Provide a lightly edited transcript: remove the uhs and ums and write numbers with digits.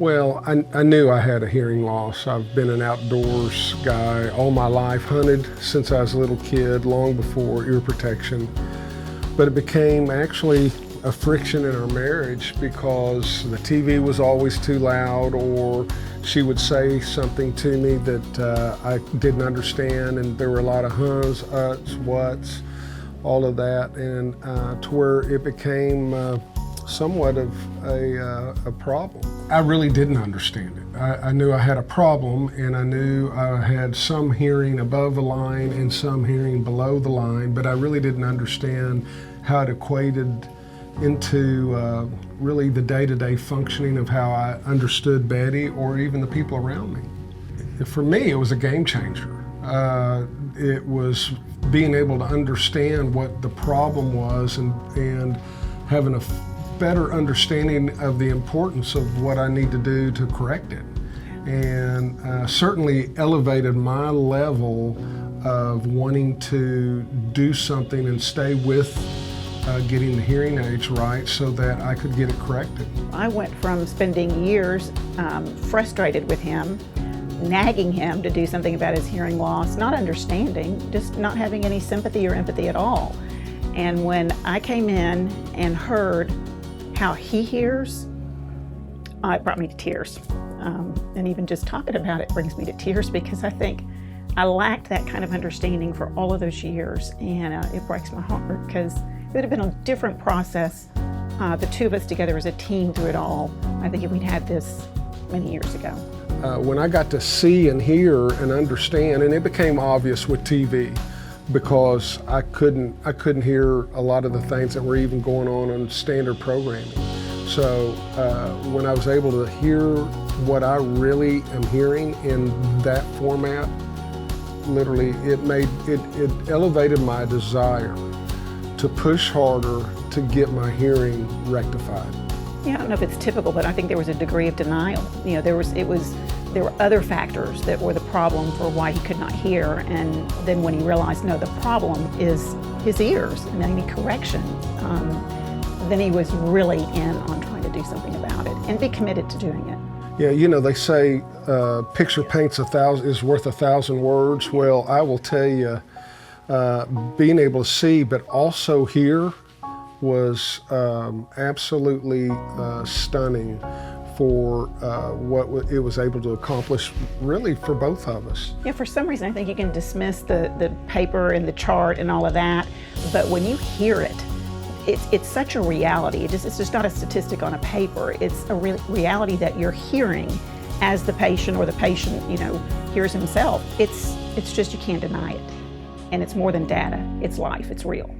Well, I knew I had a hearing loss. I've been an outdoors guy all my life, hunted since I was a little kid, long before ear protection. But it became actually a friction in our marriage because the TV was always too loud, or she would say something to me that I didn't understand, and there were a lot of huhs, uts, whats, all of that, and to where it became somewhat of a problem. I really didn't understand it. I knew I had a problem, and I knew I had some hearing above the line and some hearing below the line, but I really didn't understand how it equated into really the day-to-day functioning of how I understood Betty or even the people around me. For me, it was a game changer. It was being able to understand what the problem was and having a better understanding of the importance of what I need to do to correct it. And certainly elevated my level of wanting to do something and stay with getting the hearing aids right so that I could get it corrected. I went from spending years frustrated with him, nagging him to do something about his hearing loss, not understanding, just not having any sympathy or empathy at all. And when I came in and heard how he hears, it brought me to tears. And even just talking about it brings me to tears because I think I lacked that kind of understanding for all of those years, and it breaks my heart because it would have been a different process, the two of us together as a team through it all, I think, if we'd had this many years ago. When I got to see and hear and understand, and it became obvious with TV, because I couldn't hear a lot of the things that were even going on standard programming. So when I was able to hear what I really am hearing in that format, literally it elevated my desire to push harder to get my hearing rectified. Yeah, I don't know if it's typical, but I think there was a degree of denial. You know, there were other factors that were the problem for why he could not hear, and then when he realized, no, the problem is his ears, and I need correction, then he was really in on trying to do something about it and be committed to doing it. Yeah, you know, they say picture paints is worth 1,000 words. Well, I will tell you, being able to see but also hear was absolutely stunning for what it was able to accomplish, really, for both of us. Yeah, for some reason I think you can dismiss the paper and the chart and all of that, but when you hear it, it's such a reality. It's just not a statistic on a paper. It's a reality that you're hearing as the patient, or the patient, you know, hears himself. It's just, you can't deny it. And it's more than data. It's life. It's real.